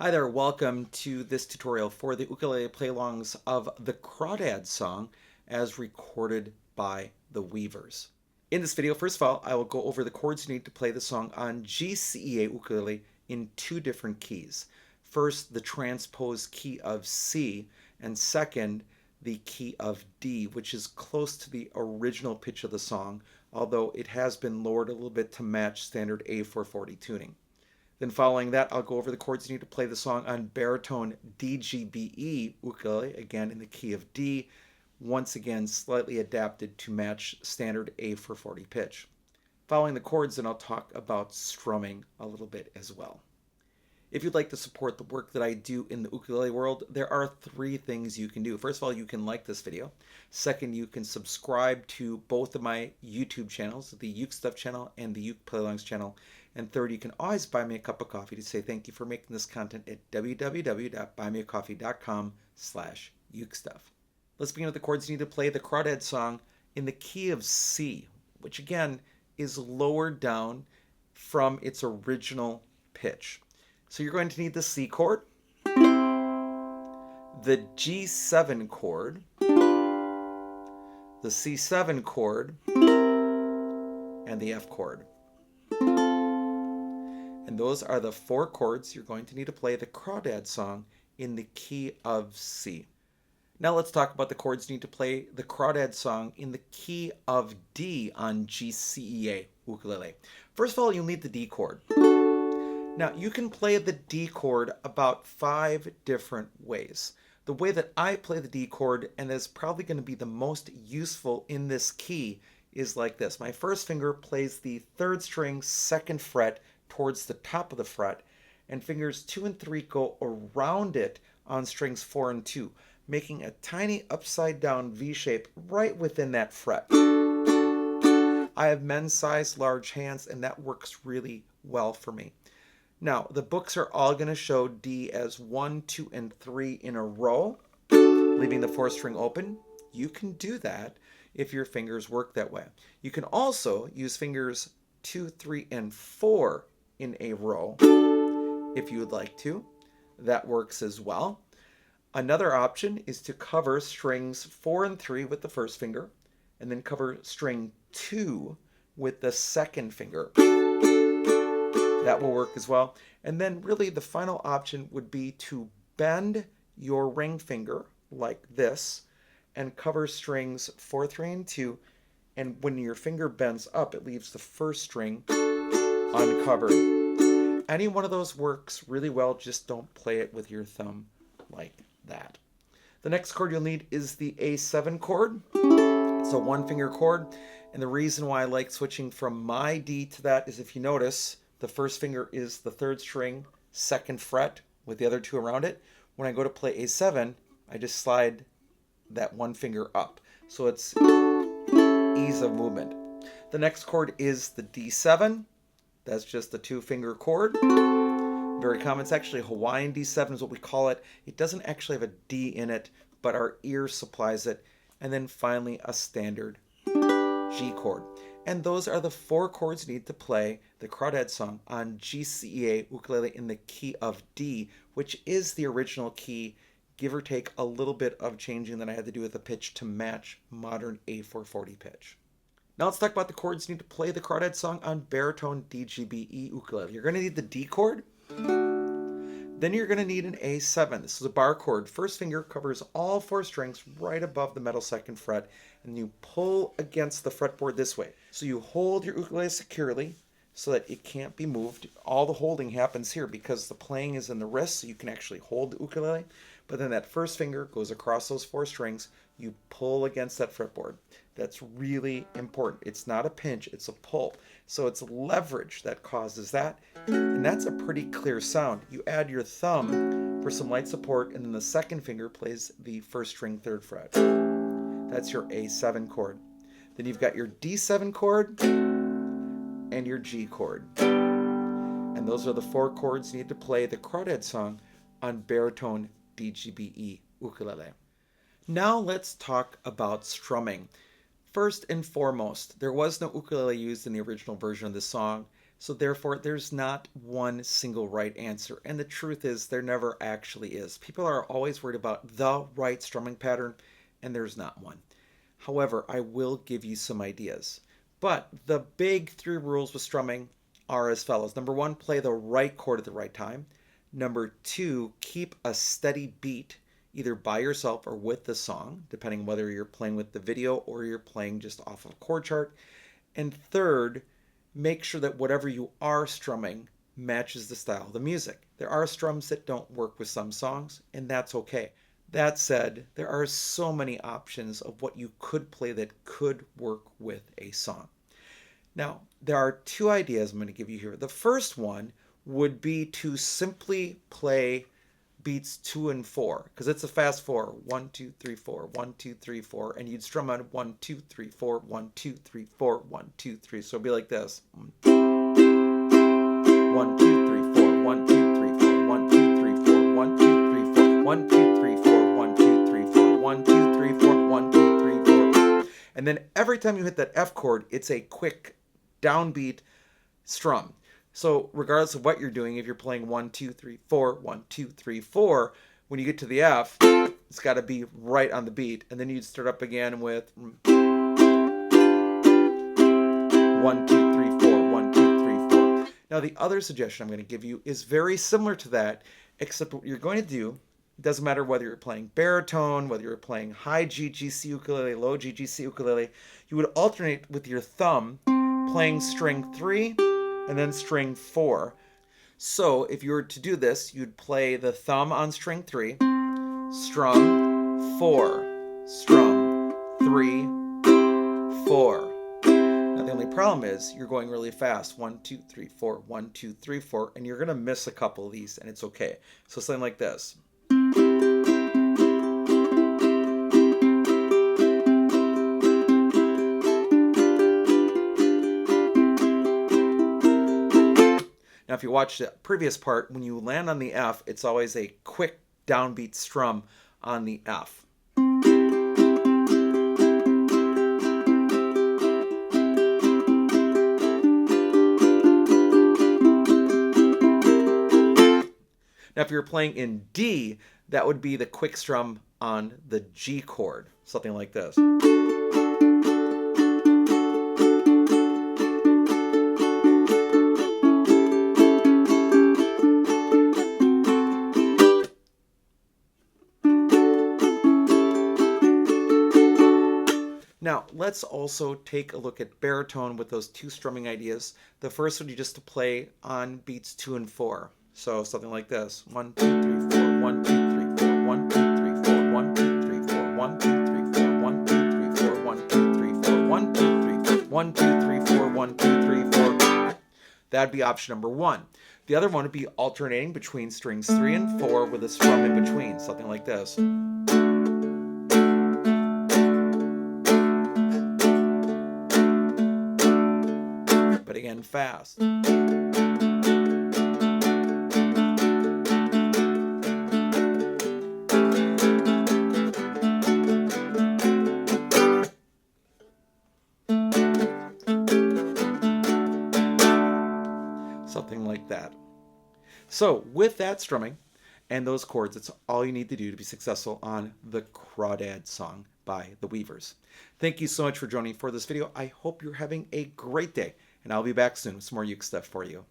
Hi there, welcome to this tutorial for the ukulele play-alongs of the Crawdad Song as recorded by the Weavers. In this video, first of all, I will go over the chords you need to play the song on GCEA ukulele in two different keys. First, the transposed key of C, and second, the key of D, which is close to the original pitch of the song, although it has been lowered a little bit to match standard A440 tuning. Then following that, I'll go over the chords you need to play the song on baritone DGBE ukulele, again in the key of D, once again slightly adapted to match standard A440 pitch. Following the chords, then I'll talk about strumming a little bit as well. If you'd like to support the work that I do in the ukulele world, there are three things you can do. First of all, you can like this video. Second, you can subscribe to both of my YouTube channels, the UkeStuff channel and the UkePlayAlongs channel. And third, you can always buy me a cup of coffee to say thank you for making this content at www.buymeacoffee.com/UkeStuff. Let's begin with the chords you need to play the Crawdad Song in the key of C, which again is lowered down from its original pitch. So you're going to need the C chord, the G7 chord, the C7 chord, and the F chord. And those are the four chords you're going to need to play the Crawdad Song in the key of C. Now let's talk about the chords you need to play the Crawdad Song in the key of D on GCEA ukulele. First of all, you'll need the D chord. Now, you can play the D chord about 5 different ways. The way that I play the D chord, and is probably going to be the most useful in this key, is like this. My first finger plays the 3rd string, 2nd fret towards the top of the fret, and fingers 2 and 3 go around it on strings 4 and 2, making a tiny upside down V shape right within that fret. I have men's-sized large hands, and that works really well for me. Now, the books are all going to show D as 1, 2, and 3 in a row, leaving the 4th string open. You can do that if your fingers work that way. You can also use fingers 2, 3, and 4 in a row if you would like to. That works as well. Another option is to cover strings 4 and 3 with the first finger, and then cover string 2 with the 2nd finger. That will work as well. And then really the final option would be to bend your ring finger like this and cover strings 4, 3, and 2. And when your finger bends up, it leaves the 1st string uncovered. Any one of those works really well, just don't play it with your thumb like that. The next chord you'll need is the A7 chord. It's a 1-finger chord. And the reason why I like switching from my D to that is, if you notice, the 1st finger is the 3rd string, 2nd fret with the other 2 around it. When I go to play A7, I just slide that 1 finger up. So it's ease of movement. The next chord is the D7. That's just a 2-finger chord. Very common. It's actually Hawaiian D7 is what we call it. It doesn't actually have a D in it, but our ear supplies it. And then finally a standard G chord. And those are the 4 chords you need to play the Crawdad Song on GCEA ukulele in the key of D, which is the original key, give or take a little bit of changing that I had to do with the pitch to match modern A440 pitch. Now let's talk about the chords you need to play the Crawdad Song on baritone DGBE ukulele. You're going to need the D chord. Then you're going to need an A7. This is a bar chord. First finger covers all 4 strings right above the metal 2nd fret, and you pull against the fretboard this way. So you hold your ukulele securely so that it can't be moved. All the holding happens here because the playing is in the wrist, so you can actually hold the ukulele. But then that first finger goes across those 4 strings. You pull against that fretboard. That's really important. It's not a pinch, it's a pull. So it's leverage that causes that. And that's a pretty clear sound. You add your thumb for some light support, and then the 2nd finger plays the 1st string 3rd fret. That's your A7 chord. Then you've got your D7 chord and your G chord. And those are the 4 chords you need to play the Crawdad Song on baritone DGBE ukulele. Now let's talk about strumming. First and foremost, there was no ukulele used in the original version of this song, So therefore, there's not one single right answer. And the truth is, there never actually is. People are always worried about the right strumming pattern, and there's not one. However, I will give you some ideas. But the big three rules with strumming are as follows. Number one, play the right chord at the right time. Number two, keep a steady beat, either by yourself or with the song, depending whether you're playing with the video or you're playing just off of a chord chart. And third, make sure that whatever you are strumming matches the style of the music. There are strums that don't work with some songs, and that's okay. That said, there are so many options of what you could play that could work with a song. Now, there are two ideas I'm going to give you here. The first one would be to simply play beats 2 and 4, because it's a fast 4. 1, 2, 3, 4, 1, 2, 3, 4, and you'd strum on 1, 2, 3, 4, 1, 2, 3, 4, 1, 2, 3. So it'd be like this. 1, 2, 3, 4, 1, 2, 3, 4, 1, 2, 3, 4, 1, 2, 3, 4, 1, 2, 3, 4, 1, 2, 3, 4, 1, 2, 3, 4, 1, 2, 3, 4. And then every time you hit that F chord, it's a quick downbeat strum. So regardless of what you're doing, if you're playing 1, 2, 3, 4, 1, 2, 3, 4, when you get to the F, it's got to be right on the beat. And then you'd start up again with 1, 2, 3, 4, 1, 2, 3, 4. Now the other suggestion I'm going to give you is very similar to that, except what you're going to do, it doesn't matter whether you're playing baritone, whether you're playing high G, GC ukulele, low G, GC ukulele, you would alternate with your thumb playing string 3 and then string 4. So if you were to do this, you'd play the thumb on string 3, strum 4, strum 3, 4. Now the only problem is you're going really fast. 1, 2, 3, 4, 1, 2, 3, 4, and you're gonna miss a couple of these, and it's okay. So something like this. Now, if you watch the previous part, when you land on the F, it's always a quick downbeat strum on the F. Now, if you're playing in D, that would be the quick strum on the G chord, something like this. Now, let's also take a look at baritone with those two strumming ideas. The first would be just to play on beats 2 and 4. So something like this. 1, 2, 3, 4, 1, 2, 3, 4, 1, 2, 3, 4, 1, 2, 3, 4, 1, 2, 3, 4, 1, 2, 3, 4, 1, 2, 3, 4, 1, 2, 3, 1, 2, 3, 4, 1, 2, 3, 4. That'd be option number 1. The other one would be alternating between strings 3 and 4 with a strum in between. Something like this. But again, fast. Something like that. So with that strumming and those chords, it's all you need to do to be successful on the Crawdad Song by the Weavers. Thank you so much for joining for this video. I hope you're having a great day, and I'll be back soon with some more Uke stuff for you.